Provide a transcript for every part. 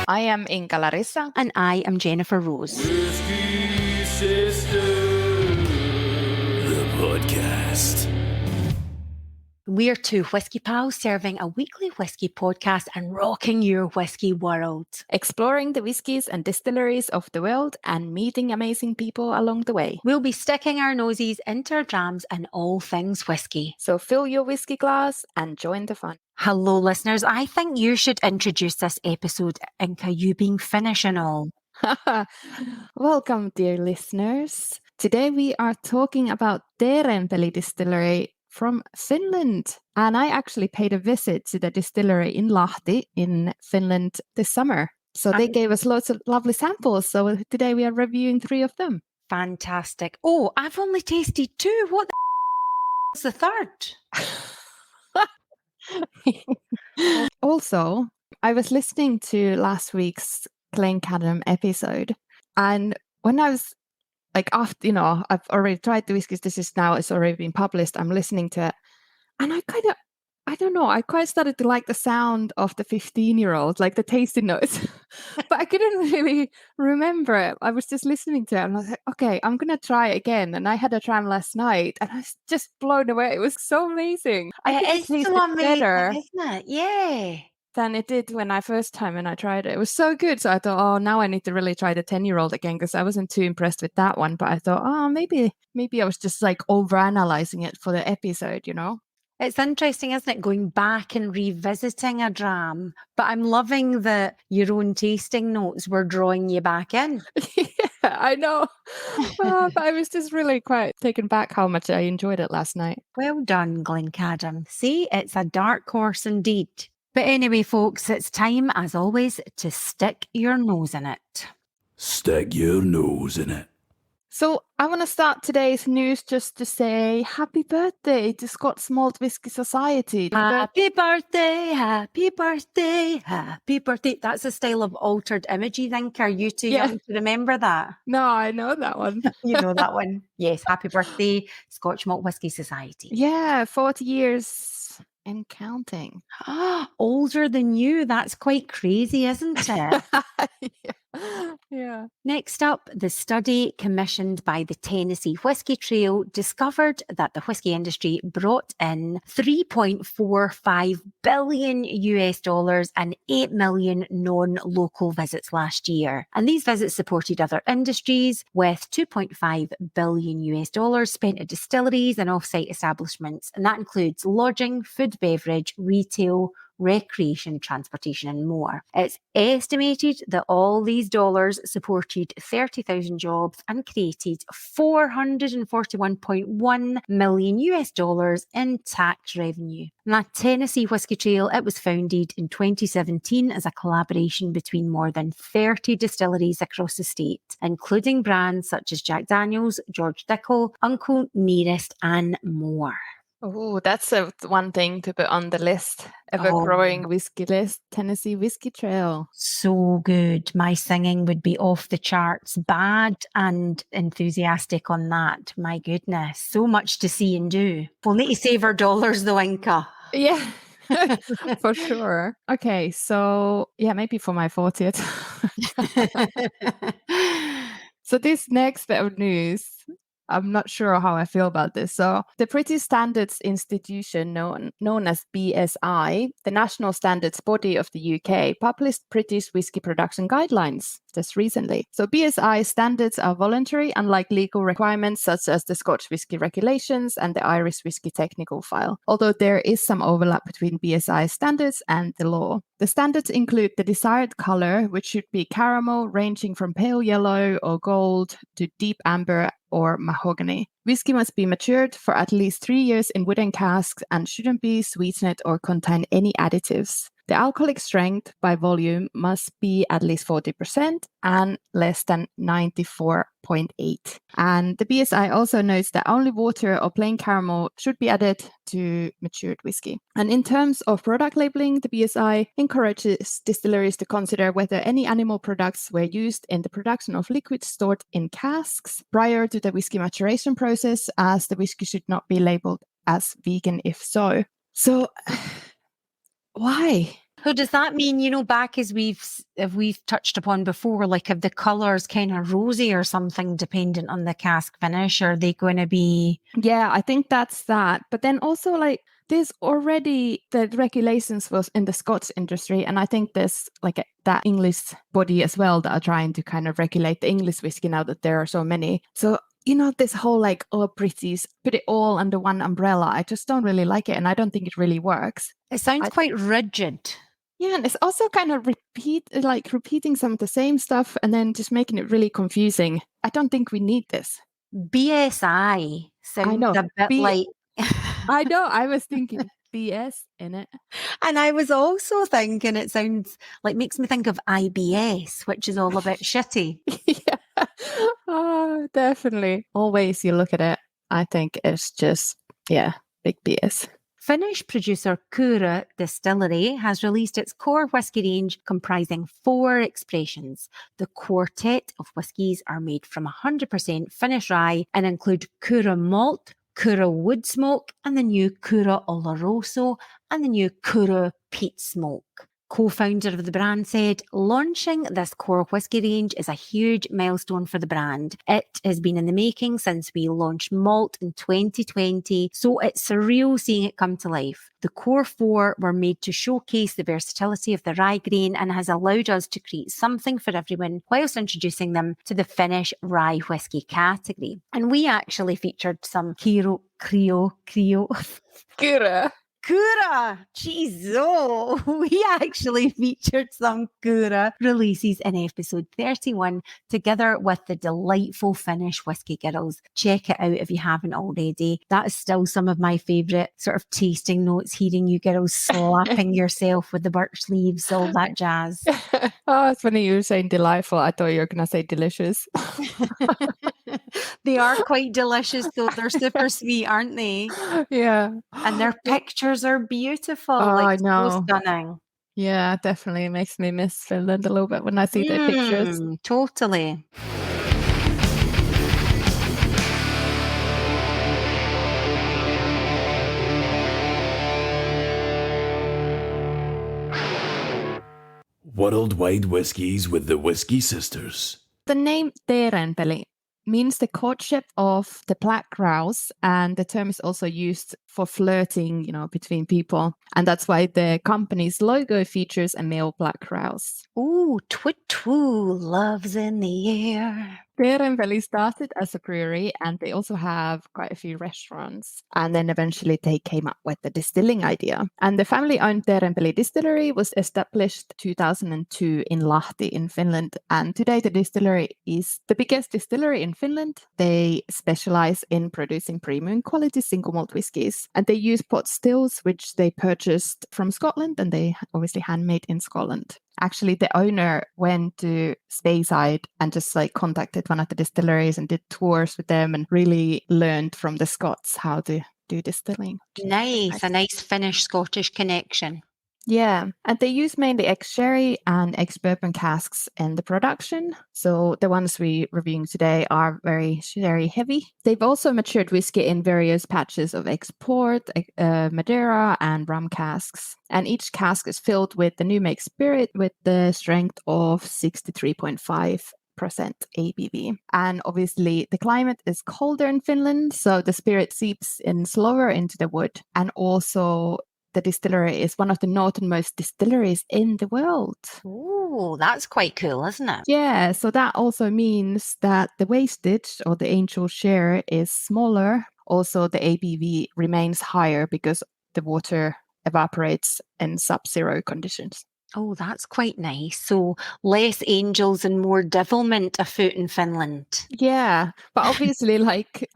I am Inka Larissa. And I am Jennifer Rose. Whisky Sisters, the podcast. We're two whiskey pals serving a weekly whiskey podcast and rocking your whiskey world. Exploring the whiskies and distilleries of the world and meeting amazing people along the way. We'll be sticking our noses into our drams and all things whiskey. So fill your whiskey glass and join the fun. Hello, listeners. I think you should introduce this episode, Inka, you being Finnish and all. Welcome, dear listeners. Today we are talking about Teerenpeli Distillery from Finland. And I actually paid a visit to the distillery in Lahti in Finland this summer. So they gave us lots of lovely samples. So today we are reviewing 3 of them. Fantastic. Oh, I've only tasted 2. What the is the third? Also, I was listening to last week's Glencadam episode. And when I was like, after, I've already tried the whiskies. It's already been published. I'm listening to it. And I quite started to like the sound of the 15-year-old, like the tasting notes. But I couldn't really remember it. I was just listening to it and I was like, okay, I'm going to try it again. And I had a dram last night and I was just blown away. It was so amazing. It is so amazing, isn't it? Yeah. Than it did when I tried it. It was so good. So I thought, oh, now I need to really try the 10-year-old again because I wasn't too impressed with that one. But I thought, oh, maybe I was just like overanalyzing it for the episode, It's interesting, isn't it, going back and revisiting a dram? But I'm loving that your own tasting notes were drawing you back in. Yeah, I know. But I was just really quite taken back how much I enjoyed it last night. Well done, Glencadam. See, it's a dark horse indeed. But anyway, folks, it's time, as always, to stick your nose in it. Stick your nose in it. So I want to start today's news just to say happy birthday to Scots Malt Whisky Society. Happy birthday, happy birthday, happy birthday. That's a style of altered imagery, think. Are you too young to remember that? No, I know that one. You know that one? Yes, happy birthday, Scotch Malt Whisky Society. Yeah, 40 years and counting. Older than you. That's quite crazy, isn't it? Yeah. Next up, the study commissioned by the Tennessee Whiskey Trail discovered that the whiskey industry brought in $3.45 billion and 8 million non-local visits last year. And these visits supported other industries with $2.5 billion spent at distilleries and off-site establishments. And that includes lodging, food, beverage, retail, recreation, transportation, and more. It's estimated that all these dollars supported 30,000 jobs and created $441.1 million in tax revenue. Now, Tennessee Whiskey Trail, it was founded in 2017 as a collaboration between more than 30 distilleries across the state, including brands such as Jack Daniels, George Dickel, Uncle Nearest, and more. Oh, that's one thing to put on the list. Ever-growing whiskey list, Tennessee Whiskey Trail. So good. My singing would be off the charts, bad and enthusiastic on that. My goodness. So much to see and do. We'll need to save our dollars though, Inka. Yeah, for sure. Okay, so yeah, maybe for my 40th. So this next bit of news, I'm not sure how I feel about this. So the British Standards Institution, known as BSI, the national standards body of the UK, published British whiskey production guidelines just recently. So BSI standards are voluntary, unlike legal requirements such as the Scotch Whisky Regulations and the Irish Whisky Technical File, although there is some overlap between BSI standards and the law. The standards include the desired color, which should be caramel, ranging from pale yellow or gold to deep amber or mahogany. Whiskey must be matured for at least 3 years in wooden casks and shouldn't be sweetened or contain any additives. The alcoholic strength by volume must be at least 40% and less than 94.8. And the BSI also notes that only water or plain caramel should be added to matured whiskey. And in terms of product labeling, the BSI encourages distilleries to consider whether any animal products were used in the production of liquids stored in casks prior to the whiskey maturation process, as the whiskey should not be labeled as vegan if so. So, why? So does that mean, back as we've touched upon before, like if the colour's kind of rosy or something, dependent on the cask finish, are they going to be? Yeah, I think that's that. But then also like there's already the regulations was in the Scotch industry, and I think there's like that English body as well that are trying to kind of regulate the English whiskey now that there are so many. So this whole like, oh, British, put it all under one umbrella. I just don't really like it, and I don't think it really works. It sounds quite rigid. Yeah, and it's also kind of repeating some of the same stuff and then just making it really confusing. I don't think we need this. BSI sounds a bit like... I know, I was thinking BS in it. And I was also thinking it sounds like, makes me think of IBS, which is all a bit shitty. Yeah, oh, definitely. Always you look at it, I think it's just, big BS. Finnish producer Kyrö Distillery has released its core whisky range comprising 4 expressions. The quartet of whiskies are made from 100% Finnish rye and include Kyrö malt, Kyrö wood smoke, and the new Kyrö Oloroso and the new Kyrö peat smoke. Co-founder of the brand said, launching this core whisky range is a huge milestone for the brand. It has been in the making since we launched malt in 2020, so it's surreal seeing it come to life. The core 4 were made to showcase the versatility of the rye grain and has allowed us to create something for everyone whilst introducing them to the Finnish rye whisky category. And we actually featured some Kyrö. Kyrö! Jeez, we actually featured some Kyrö releases in episode 31 together with the delightful Finnish whiskey girls. Check it out if you haven't already. That is still some of my favourite sort of tasting notes, hearing you girls slapping yourself with the birch leaves, all that jazz. Oh, it's funny you were saying delightful. I thought you were going to say delicious. They are quite delicious though. They're super sweet, aren't they? Yeah. And their pictures are beautiful. Oh, like, I know. So stunning. Yeah, definitely. It makes me miss Finland a little bit when I see their pictures. Totally. Worldwide Whiskies with the Whisky Sisters. The name Teerenpeli means the courtship of the black grouse, and the term is also used for flirting, between people. And that's why the company's logo features a male black grouse. Ooh, twit-twoo, love's in the air. Teerenpeli started as a brewery, and they also have quite a few restaurants. And then eventually they came up with the distilling idea. And the family-owned Teerenpeli Distillery was established 2002 in Lahti in Finland. And today the distillery is the biggest distillery in Finland. They specialize in producing premium quality single malt whiskies. And they use pot stills, which they purchased from Scotland, and they obviously handmade in Scotland. Actually, the owner went to Speyside and just contacted one of the distilleries and did tours with them and really learned from the Scots how to do distilling. Nice, a nice Finnish-Scottish connection. Yeah, and they use mainly ex-sherry and ex-bourbon casks in the production. So the ones we're reviewing today are very sherry heavy. They've also matured whiskey in various patches of export, Madeira and rum casks. And each cask is filled with the new make spirit with the strength of 63.5% ABV. And obviously the climate is colder in Finland, so the spirit seeps in slower into the wood. And also the distillery is one of the northernmost distilleries in the world. Oh, that's quite cool, isn't it? Yeah, so that also means that the wastage or the angel share is smaller. Also, the ABV remains higher because the water evaporates in sub-zero conditions. Oh, that's quite nice. So less angels and more devilment afoot in Finland. Yeah, but obviously,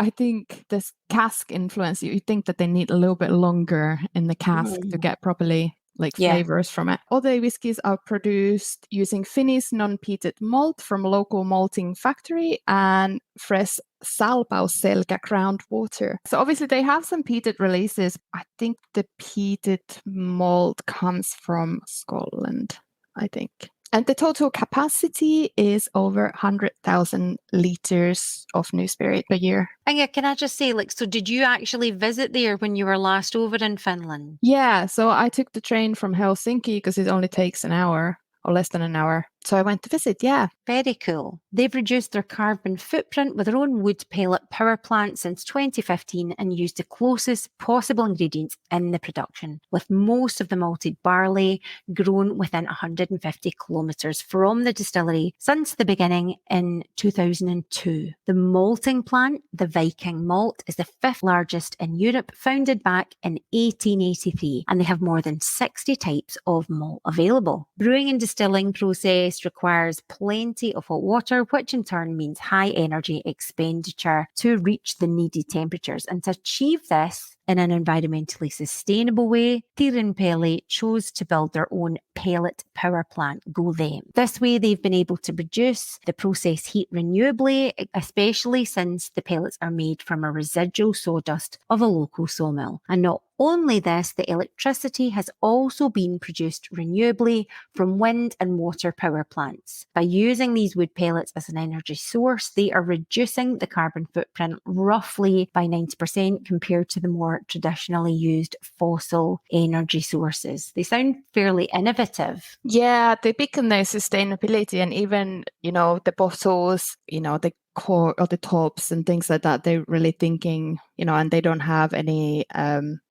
I think this cask influence, you think that they need a little bit longer in the cask to get properly flavors from it. All the whiskies are produced using Finnish non-peated malt from a local malting factory and fresh Salpausselkä groundwater. So obviously they have some peated releases. I think the peated malt comes from Scotland, I think. And the total capacity is over 100,000 litres of new spirit per year. Inga, can I just say, so did you actually visit there when you were last over in Finland? Yeah, so I took the train from Helsinki because it only takes an hour or less than an hour. So I went to visit, yeah. Very cool. They've reduced their carbon footprint with their own wood pellet power plant since 2015 and used the closest possible ingredients in the production, with most of the malted barley grown within 150 kilometres from the distillery since the beginning in 2002. The malting plant, the Viking Malt, is the 5th largest in Europe, founded back in 1883, and they have more than 60 types of malt available. Brewing and distilling process requires plenty of hot water, which in turn means high energy expenditure to reach the needed temperatures. And to achieve this in an environmentally sustainable way, Teerenpeli chose to build their own pellet power plant. Go them. This way, they've been able to produce the process heat renewably, especially since the pellets are made from a residual sawdust of a local sawmill. And not only this, the electricity has also been produced renewably from wind and water power plants. By using these wood pellets as an energy source, they are reducing the carbon footprint roughly by 90% compared to the more traditionally used fossil energy sources. They sound fairly innovative. Yeah, they pick on their sustainability, and even, the bottles, the core or the tops and things like that, they're really thinking, and they don't have any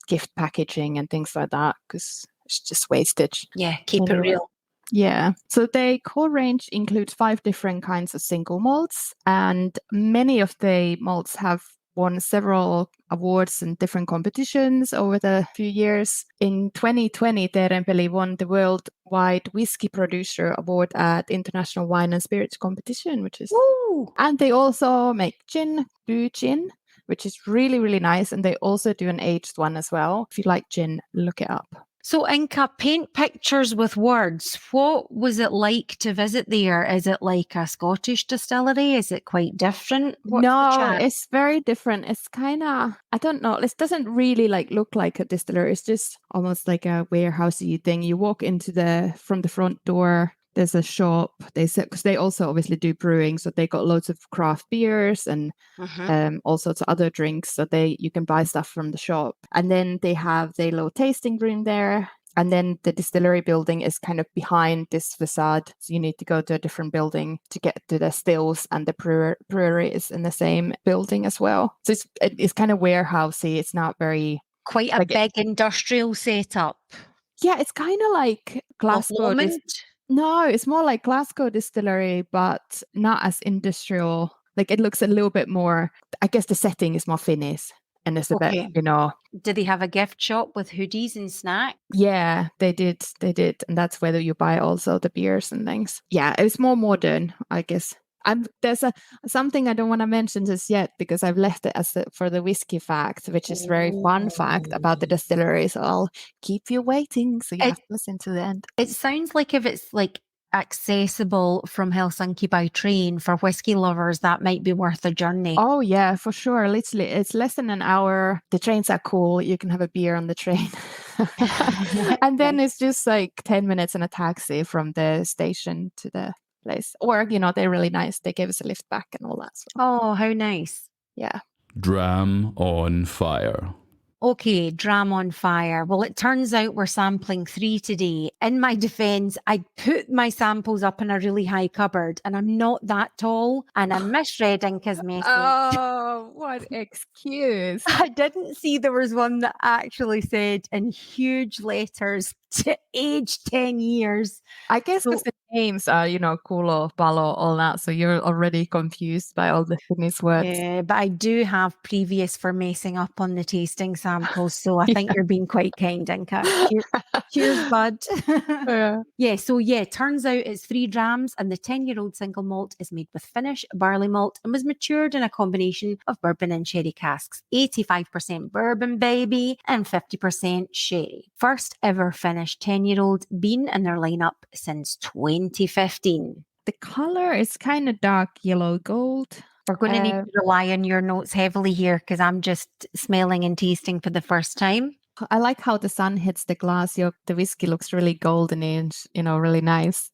gift packaging and things like that because it's just wastage. Yeah, keep it real. Yeah. So their core range includes 5 different kinds of single malts, and many of the malts have won several awards in different competitions over the few years. In 2020, Teerenpeli won the Worldwide Whiskey Producer Award at International Wine and Spirits Competition, which is... Woo! And they also make blue gin, which is really, really nice. And they also do an aged one as well. If you like gin, look it up. So, Inka, paint pictures with words. What was it like to visit there? Is it like a Scottish distillery? Is it quite different? No, it's very different. It's kind of, I don't know, it doesn't really look like a distillery. It's just almost like a warehousey thing. You walk from the front door. There's a shop. Because they also obviously do brewing, so they got loads of craft beers and all sorts of other drinks. So you can buy stuff from the shop, and then they have their little tasting room there. And then the distillery building is kind of behind this facade, so you need to go to a different building to get to the stills, and the brewery is in the same building as well. So it's kind of warehousey. It's not very quite a big industrial setup. Yeah, it's kind of like Glasgow. No, it's more like Glasgow Distillery, but not as industrial. It looks a little bit more, I guess the setting is more Finnish. And it's a bit, Did they have a gift shop with hoodies and snacks? Yeah, they did. And that's where you buy also the beers and things. Yeah, it's more modern, I guess. There's something I don't want to mention just yet because I've left it for the Whisky Fact, which is a very fun fact about the distillery. So I'll keep you waiting. So you have to listen to the end. It sounds like if it's accessible from Helsinki by train for whiskey lovers, that might be worth a journey. Oh yeah, for sure. Literally, it's less than an hour. The trains are cool. You can have a beer on the train. And then it's just 10 minutes in a taxi from the station to the place. Or, they're really nice. They gave us a lift back and all that. So. Oh, how nice. Yeah. Dram On Fire. Okay, Dram On Fire. Well, it turns out we're sampling 3 today. In my defense, I put my samples up in a really high cupboard and I'm not that tall and I misread Inka's message. Oh, what excuse. I didn't see there was one that actually said in huge letters to age 10 years. I guess because the names are, Kulo, Palo, all that. So you're already confused by all the Finnish words. Yeah, but I do have previous for messing up on the tasting samples. So I think you're being quite kind, Inka. Cheers, bud. Turns out it's 3 drams and the 10-year-old single malt is made with Finnish barley malt and was matured in a combination of bourbon and sherry casks. 85% bourbon, baby, and 50% sherry. First ever Finnish 10-year-old been in their lineup since 2015. The color is kind of dark yellow gold. We're going to need to rely on your notes heavily here because I'm just smelling and tasting for the first time. I like how the sun hits the glass. The whiskey looks really golden and, really nice.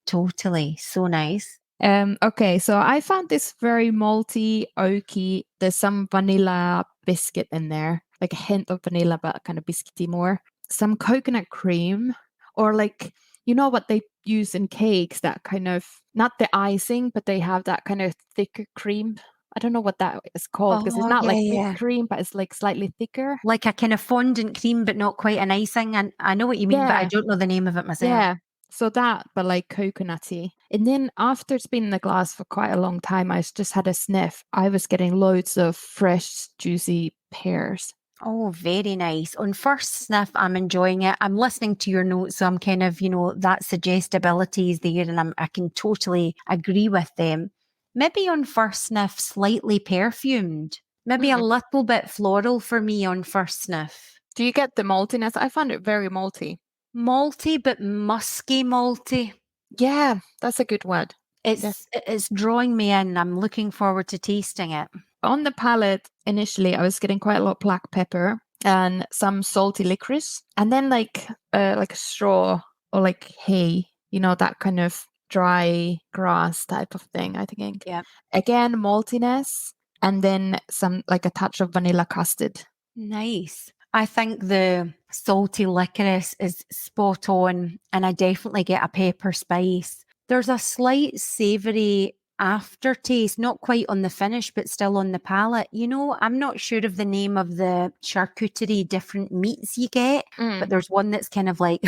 Totally. So nice. Okay, so I found this very malty, oaky. There's some vanilla biscuit in there, like a hint of vanilla, but kind of biscuity more. Some coconut cream, or like, you know what they use in cakes, that kind of, not the icing, but they have that kind of thicker cream. I don't know what that is called, because it's Oh, not like yeah. whipped cream, but it's like slightly thicker. Like a kind of fondant cream, but not quite an icing. And I know what you mean, but I Yeah. don't know the name of it myself. Yeah. So that, but like coconutty. And then after it's been in the glass for quite a long time, I just had a sniff. I was getting loads of fresh, juicy pears. Oh, very nice. On first sniff, I'm enjoying it. I'm listening to your notes, so I'm kind of, that suggestibility is there, and I can totally agree with them. Maybe on first sniff, slightly perfumed. Maybe a little bit floral for me on first sniff. Do you get the maltiness? I found it very malty. Malty, but musky malty. Yeah, that's a good word. It's drawing me in. I'm looking forward to tasting it. On the palate, initially, I was getting quite a lot of black pepper and some salty licorice, and then like a straw or like hay, that kind of dry grass type of thing, I think. Yeah. Again, maltiness, and then some like a touch of vanilla custard. Nice. I think the salty licorice is spot on, and I definitely get a pepper spice. There's a slight savoury aftertaste, not quite on the finish, but still on the palate. I'm not sure of the name of the charcuterie different meats you get, but there's one that's kind of like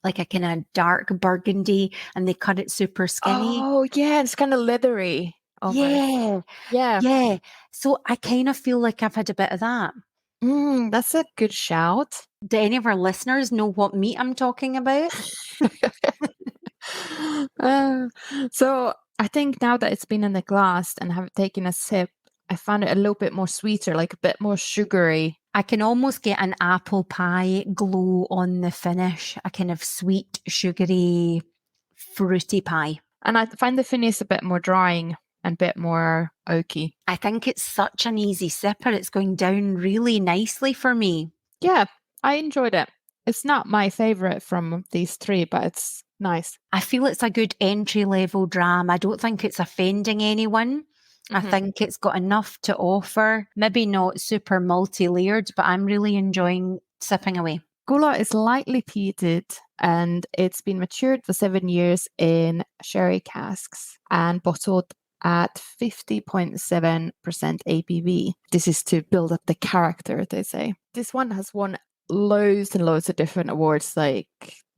like a kind of dark burgundy, and they cut it super skinny. Oh, yeah, it's kind of leathery. Almost. Yeah. So I kind of feel like I've had a bit of that. That's a good shout. Do any of our listeners know what meat I'm talking about? So I think now that it's been in the glass and have taken a sip, I found it a little bit more sweeter, like a bit more sugary. I can almost get an apple pie glow on the finish, a kind of sweet, sugary, fruity pie. And I find the finish a bit more drying and a bit more oaky. I think it's such an easy sipper. It's going down really nicely for me. Yeah, I enjoyed it. It's not my favorite from these three, but it's nice. I feel it's a good entry-level dram. I don't think it's offending anyone. I think it's got enough to offer. Maybe not super multi-layered, but I'm really enjoying sipping away. Gula is lightly peated, and it's been matured for 7 years in sherry casks and bottled at 50.7% ABV. This is to build up the character, they say. This one has won loads and loads of different awards. Like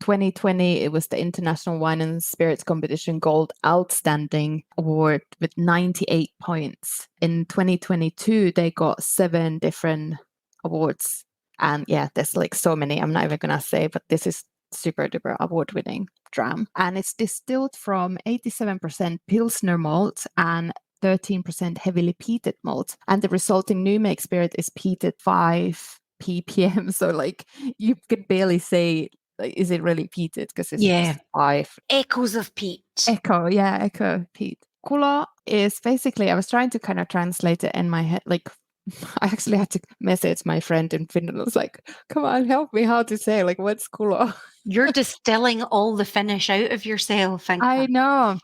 2020, it was the International Wine and Spirits Competition Gold Outstanding Award with 98 points. In 2022, they got 7 different awards. And yeah, there's like so many, I'm not even going to say, but this is super duper award winning dram. And it's distilled from 87% Pilsner malt and 13% heavily peated malt. And the resulting new make spirit is peated 5 ppm. So like you could barely say, like, is it really peated? Because it's just 5. Echoes of peat. Echo peat. Kula is basically, I was trying to kind of translate it in my head, like I actually had to message my friend in Finland. I was like, come on, help me how to say, like, what's Kula? You're distilling all the finish out of yourself, Inka. I know.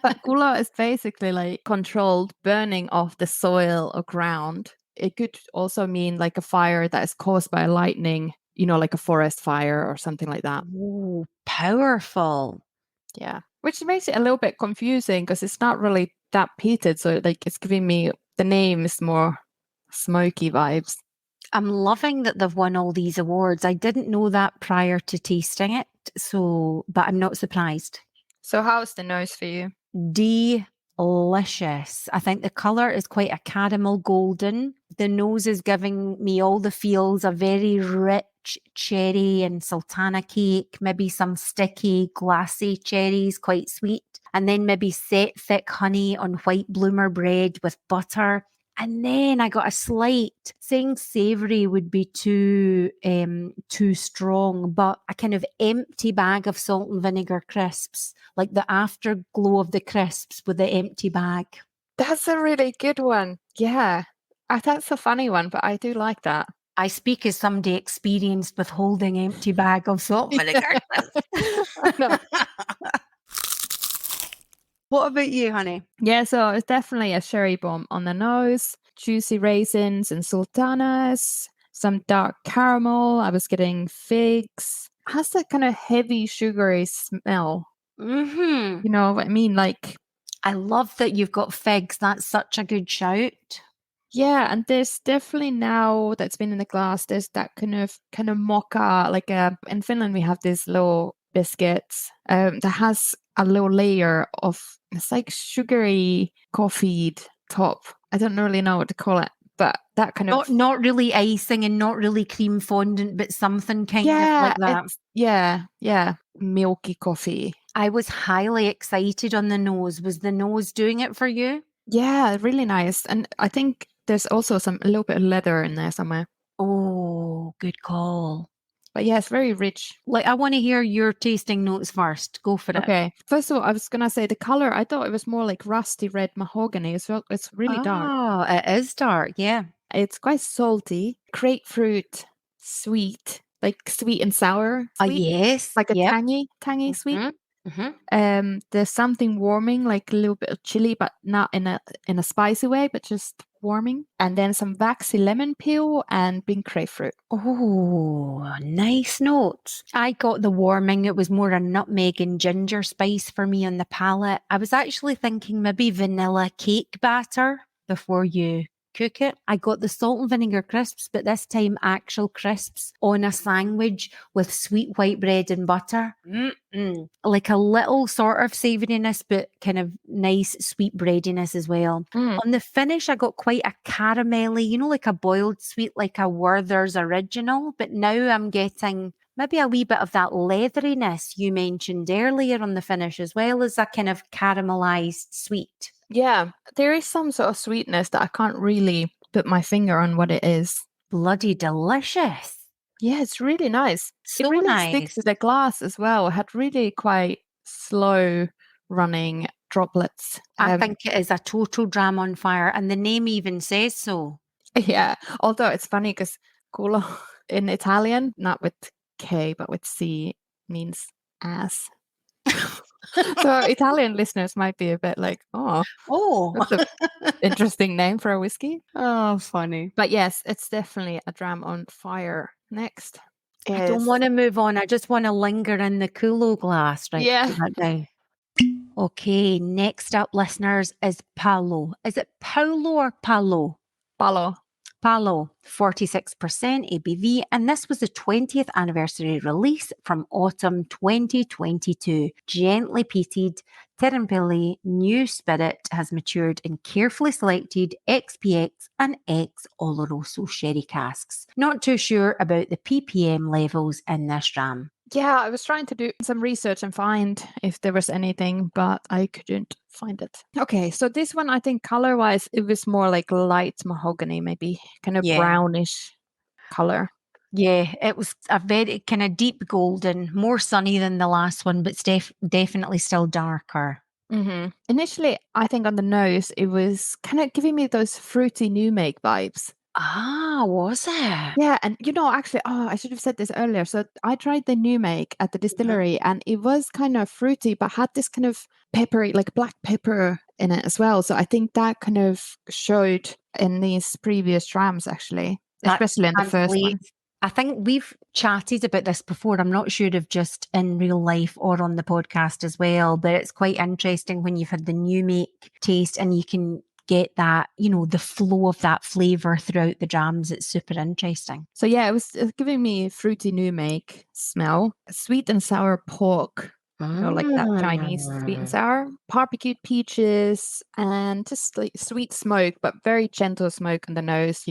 But Kula is basically like controlled burning of the soil or ground. It could also mean like a fire that is caused by lightning, like a forest fire or something like that. Ooh, powerful. Yeah. Which makes it a little bit confusing because it's not really that peated. So like it's giving me, the name is more smoky vibes. I'm loving that they've won all these awards. I didn't know that prior to tasting it, but I'm not surprised. So how's the nose for you? Delicious. I think the colour is quite a caramel golden. The nose is giving me all the feels, a very rich cherry and sultana cake, maybe some sticky, glassy cherries, quite sweet. And then maybe set thick honey on white bloomer bread with butter. And then I got a slight, saying savoury would be too strong, but a kind of empty bag of salt and vinegar crisps, like the afterglow of the crisps with the empty bag. That's a really good one. Yeah. That's a funny one, but I do like that. I speak as somebody experienced with holding empty bag of salt and vinegar crisps. What about you, honey? Yeah, so it's definitely a cherry bomb on the nose, juicy raisins and sultanas, some dark caramel. I was getting figs. Has that kind of heavy sugary smell. Mm-hmm. You know what I mean? Like, I love that you've got figs. That's such a good shout. yeah, and there's definitely now that's been in the glass, there's that kind of mocha, like in Finland we have these little biscuits that has a little layer of, it's like sugary coffeed top. I don't really know what to call it, but that kind of Not really icing and not really cream fondant, but something kind of like that. Yeah, milky coffee. I was highly excited on the nose. Was the nose doing it for you? Yeah, really nice. And I think there's also a little bit of leather in there somewhere. Oh, good call. But yeah, it's very rich. Like, I want to hear your tasting notes first. Go for it. Okay. First of all, I was going to say the color, I thought it was more like rusty red mahogany. It's really dark. Oh, it is dark. Yeah. It's quite salty, grapefruit, sweet, like sweet and sour. Sweet, Yes. like a Yep. tangy sweet. Mm-hmm. There's something warming, like a little bit of chili, but not in a spicy way, but just warming. And then some waxy lemon peel and pink grapefruit. Oh, nice notes. I got the warming. It was more a nutmeg and ginger spice for me on the palate. I was actually thinking maybe vanilla cake batter before you cook it. I got the salt and vinegar crisps, but this time actual crisps on a sandwich with sweet white bread and butter. Like a little sort of savouriness, but kind of nice sweet breadiness as well. On the finish, I got quite a caramelly, like a boiled sweet, like a Werther's original. But now I'm getting maybe a wee bit of that leatheriness you mentioned earlier on the finish, as well as a kind of caramelized sweet. Yeah, there is some sort of sweetness that I can't really put my finger on what it is. Bloody delicious. Yeah, it's really nice. So it really nice. sticks to the glass as well. It had really quite slow running droplets. I think it is a total Dram On Fire, and the name even says so. Yeah, although it's funny because culo in Italian, not with K, but with C, means ass. So Italian listeners might be a bit like, that's an interesting name for a whiskey. Oh, funny. But yes, it's definitely a Dram On Fire. Next I don't want to move on. I just want to linger in the Kulo glass. Right. Yeah. Put that down. Okay, next up, listeners, is Palo. Is it Paulo or Palo? Palo. Palo, 46% ABV, and this was the 20th anniversary release from autumn 2022. Gently peated, Teerenpeli new spirit has matured in carefully selected XPX and X Oloroso sherry casks. Not too sure about the ppm levels in this dram. Yeah, I was trying to do some research and find if there was anything, but I couldn't find it. Okay, so this one, I think color-wise, it was more like light mahogany, maybe kind of brownish color. Yeah, it was a very kind of deep golden, more sunny than the last one, but definitely still darker. Mm-hmm. Initially, I think on the nose, it was kind of giving me those fruity new make vibes. Ah, was it? Yeah, and actually, I should have said this earlier. So I tried the new make at the distillery, and it was kind of fruity, but had this kind of peppery, like black pepper in it as well. So I think that kind of showed in these previous drams, actually, especially in the first one. I think we've chatted about this before. I'm not sure if just in real life or on the podcast as well, but it's quite interesting when you've had the new make taste and you can get that, the flow of that flavour throughout the drams. It's super interesting. So yeah, it was giving me fruity new make smell, sweet and sour pork, like that Chinese sweet and sour, barbecued peaches, and just like sweet smoke, but very gentle smoke on the nose.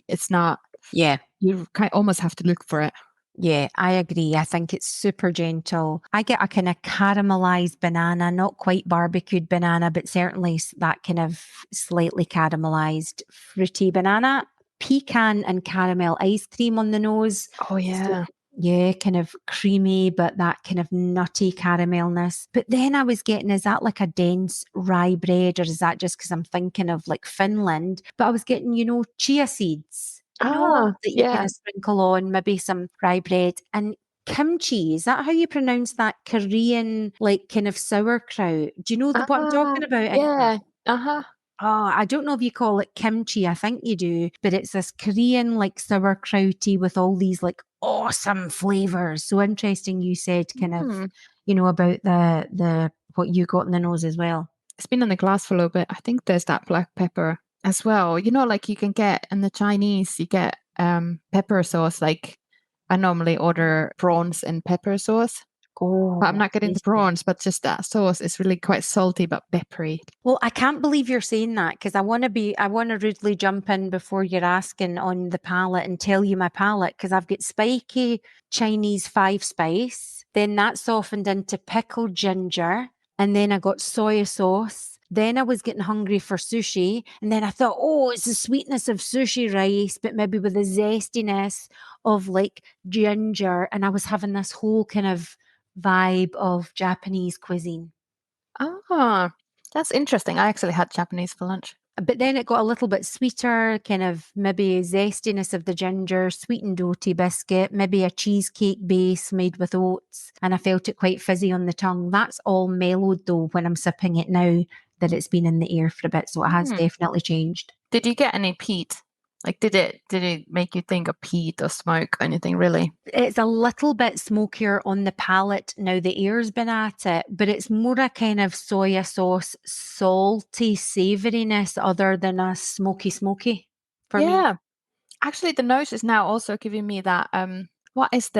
It's not. Yeah. You almost have to look for it. Yeah, I agree. I think it's super gentle. I get a kind of caramelized banana, not quite barbecued banana, but certainly that kind of slightly caramelized fruity banana. Pecan and caramel ice cream on the nose. Oh, yeah. So, yeah, kind of creamy, but that kind of nutty caramelness. But then I was getting, is that like a dense rye bread, or is that just because I'm thinking of like Finland? But I was getting, chia seeds. That you kind of sprinkle on maybe some rye bread, and kimchi. Is that how you pronounce that Korean, like, kind of sauerkraut? Do you know what I'm talking about, Inka? Yeah. Uh-huh. Oh, I don't know if you call it kimchi. I think you do. But it's this Korean, like, sauerkrauty with all these, like, awesome flavors. So interesting you said kind of, Hmm. about the what you got in the nose as well. It's been in the glass for a little bit. I think there's that black pepper as well. Like you can get in the Chinese, you get pepper sauce. Like I normally order prawns and pepper sauce. But I'm Oh, not getting the tasty. prawns, but just that sauce is really quite salty but peppery. Well, I can't believe you're saying that because I want to rudely jump in before you're asking on the palate and tell you my palate because I've got spiky Chinese 5-spice, then that softened into pickled ginger, and then I got soy sauce. Then I was getting hungry for sushi, and then I thought, oh, it's the sweetness of sushi rice, but maybe with the zestiness of like ginger, and I was having this whole kind of vibe of Japanese cuisine. Ah, that's interesting. I actually had Japanese for lunch. But then it got a little bit sweeter, kind of maybe zestiness of the ginger, sweetened oaty biscuit, maybe a cheesecake base made with oats. And I felt it quite fizzy on the tongue. That's all mellowed though when I'm sipping it now that it's been in the air for a bit. So it has definitely changed. Did you get any peat? Like, did it make you think of peat or smoke or anything really? It's a little bit smokier on the palate now the air's been at it, but it's more a kind of soya sauce, salty savouriness other than a smoky for me. Yeah. Actually, the nose is now also giving me that, what is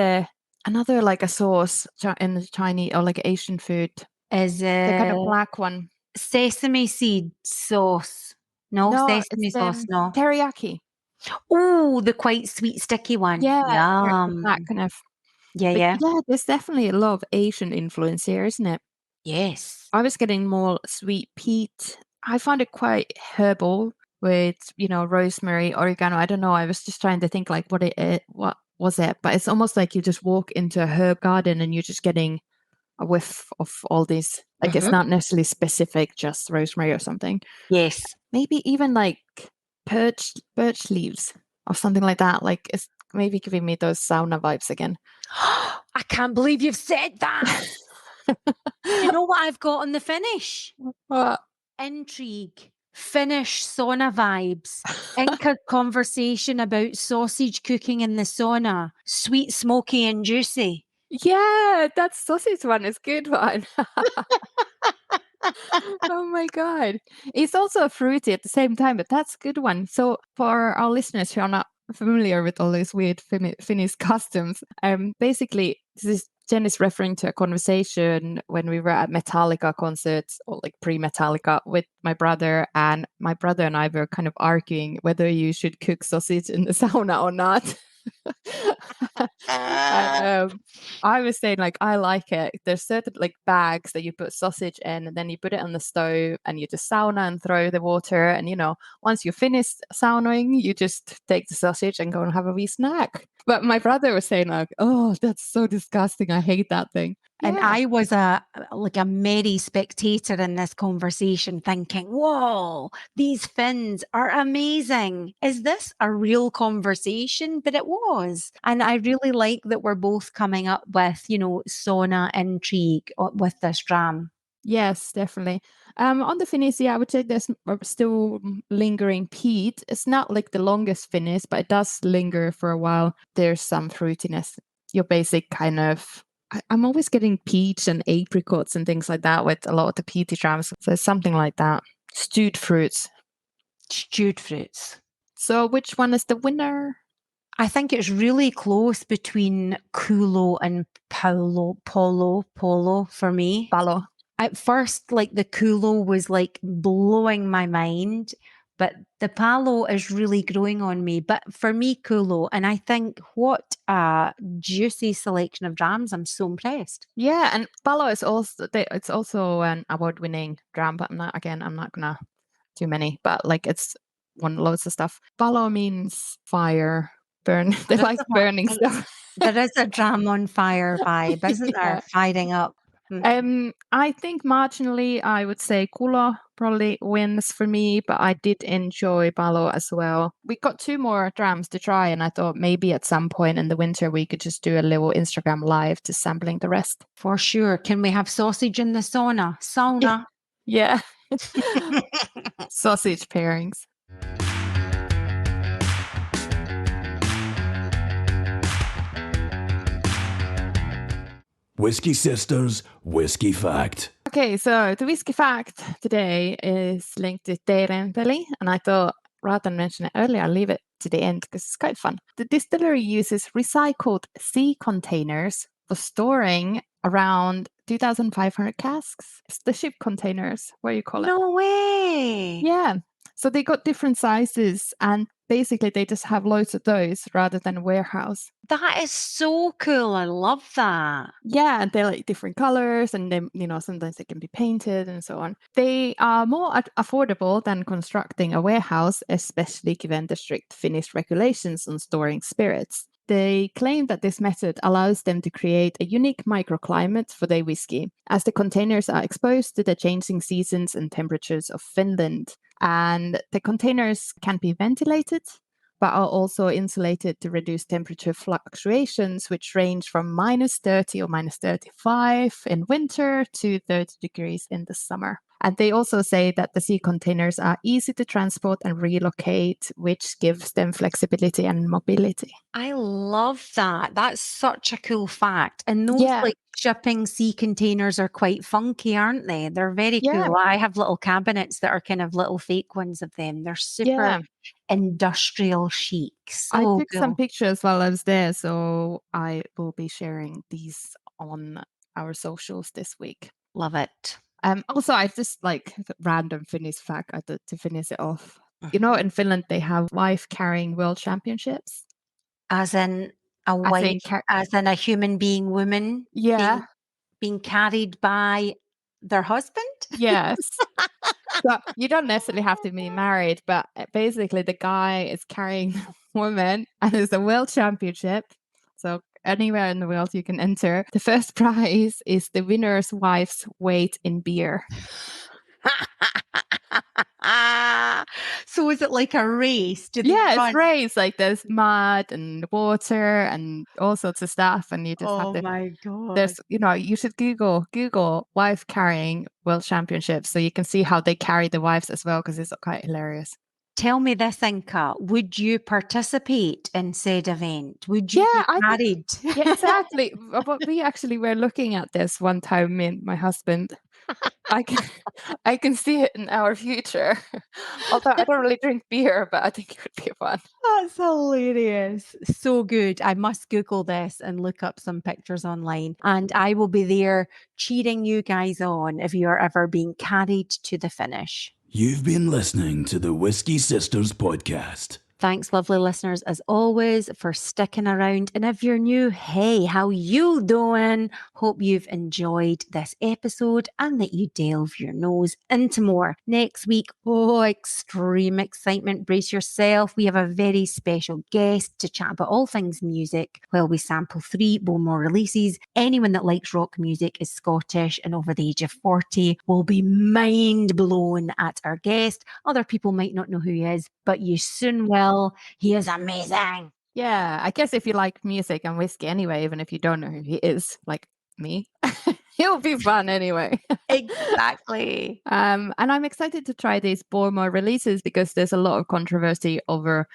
another like a sauce in the Chinese or like Asian food? Is The kind of black one. sesame seed sauce? No, No, sesame it's sauce, no. teriyaki. Oh, the quite sweet, sticky one. Yeah, Yum. that kind of. Yeah, But yeah. yeah, there's definitely a lot of Asian influence here, isn't it? Yes. I was getting more sweet peat. I found it quite herbal with, rosemary, oregano. I don't know. I was just trying to think like what was it? But it's almost like you just walk into a herb garden and you're just getting a whiff of all these. Like it's not necessarily specific, just rosemary or something. Yes. Maybe even like birch leaves or something like that. Like it's maybe giving me those sauna vibes again. I can't believe you've said that. You know what I've got on the finish? What? Intrigue. Finnish sauna vibes. Inka conversation about sausage cooking in the sauna. Sweet, smoky, and juicy. Yeah, that sausage one is good one. Oh my God. It's also fruity at the same time, but that's a good one. So for our listeners who are not familiar with all these weird Finnish customs, basically Jen is referring to a conversation when we were at Metallica concerts or like pre-Metallica with my brother, and my brother and I were kind of arguing whether you should cook sausage in the sauna or not. I was saying like I like it. There's certain like bags that you put sausage in, and then you put it on the stove, and you just sauna and throw the water. And once you're finished saunaing, you just take the sausage and go and have a wee snack. But my brother was saying like, "Oh, that's so disgusting. I hate that thing." And Yeah. I was a merry spectator in this conversation thinking, whoa, these Finns are amazing. Is this a real conversation? But it was. And I really like that we're both coming up with, sauna intrigue with this dram. Yes, definitely. On the Finnish, I would say there's still lingering peat. It's not like the longest Finnish, but it does linger for a while. There's some fruitiness. Your basic kind of, I'm always getting peach and apricots and things like that with a lot of the peaty drams. So it's something like that. Stewed fruits. Stewed fruits. So which one is the winner? I think it's really close between Kyrö and Polo for me. Palo. At first, like the Kyrö was like blowing my mind, but the Palo is really growing on me. But for me, Kyrö, and I think what a juicy selection of drams. I'm so impressed. Yeah, and Palo is also an award-winning dram, but I'm not gonna do many, but like it's won loads of stuff. Palo means fire, burn. They like burning stuff. There is a Dram On Fire vibe, isn't there? Yeah. Firing up. I think marginally, I would say Kyrö probably wins for me, but I did enjoy Palo as well. We got 2 more drams to try, and I thought maybe at some point in the winter we could just do a little Instagram live to sampling the rest. For sure. Can we have sausage in the sauna? Sauna. Yeah. Sausage pairings. Whisky Sisters Whisky Fact. Okay, so the whiskey fact today is linked to Teerenpeli, and I thought rather than mention it earlier, I'll leave it to the end because it's quite fun. The distillery uses recycled sea containers for storing around 2,500 casks. It's the ship containers, what do you call it? No way. Yeah. So they got different sizes, and basically they just have loads of those rather than a warehouse. That is so cool. I love that. Yeah, and they're like different colors, and then sometimes they can be painted and so on. They are more affordable than constructing a warehouse, especially given the strict Finnish regulations on storing spirits. They claim that this method allows them to create a unique microclimate for their whiskey, as the containers are exposed to the changing seasons and temperatures of Finland. And the containers can be ventilated, but are also insulated to reduce temperature fluctuations, which range from -30 or -35 in winter to 30 degrees in the summer. And they also say that the sea containers are easy to transport and relocate, which gives them flexibility and mobility. I love that. That's such a cool fact. And those Yeah. like shipping sea containers are quite funky, aren't they? They're very Yeah. cool. I have little cabinets that are kind of little fake ones of them. They're super Yeah. industrial chic. So I took some cool. pictures while I was there, so I will be sharing these on our socials this week. Love it. Also, I just like the random Finnish fact to finish it off. In Finland they have wife carrying world championships. As in a As in wife, as in a human being woman Yeah. being carried by their husband? Yes. So you don't necessarily have to be married, but basically the guy is carrying the woman, and it's a world championship. So anywhere in the world you can enter. The first prize is the winner's wife's weight in beer. So is it like a race? Do they Yeah, run? it's race. Like there's mud and water and all sorts of stuff, and you just have to. my God. There's, you should Google wife carrying world championships, so you can see how they carry the wives as well, because it's quite hilarious. Tell me this, Inka. Would you participate in said event? Would you Yeah, be carried? Yeah, exactly. But we actually were looking at this one time, me and my husband. I can see it in our future. Although I don't really drink beer, but I think it would be fun. That's hilarious. So good. I must Google this and look up some pictures online. And I will be there cheering you guys on if you are ever being carried to the finish. You've been listening to the Whisky Sisters podcast. Thanks, lovely listeners, as always, for sticking around. And if you're new, hey, how you doing? Hope you've enjoyed this episode and that you delve your nose into more. Next week, extreme excitement. Brace yourself. We have a very special guest to chat about all things music while we sample 3 Bowmore releases. Anyone that likes rock music, is Scottish and over the age of 40 will be mind blown at our guest. Other people might not know who he is, but you soon will. He is amazing. Yeah, I guess if you like music and whiskey anyway, even if you don't know who he is, like me, it'll be fun anyway. Exactly. And I'm excited to try these Bowmore releases because there's a lot of controversy over,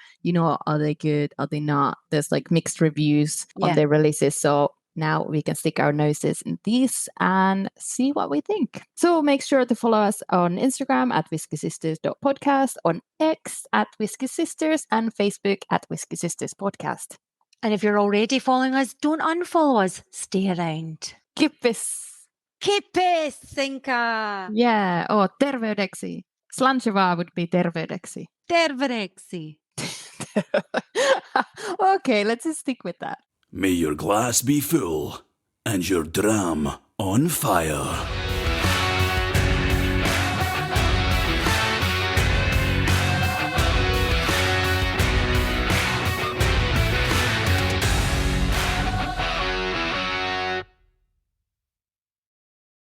are they good? Are they not? There's like mixed reviews on their releases. So now we can stick our noses in these and see what we think. So make sure to follow us on Instagram at whiskysisters.podcast, on X at Whisky Sisters, and Facebook at Whisky Sisters Podcast. And if you're already following us, don't unfollow us. Stay around. Kippis! Kippis, Inka! Yeah. Oh, terveydeksi. Slancheva would be terveydeksi. Terveydeksi. Okay, let's just stick with that. May your glass be full and your dram on fire.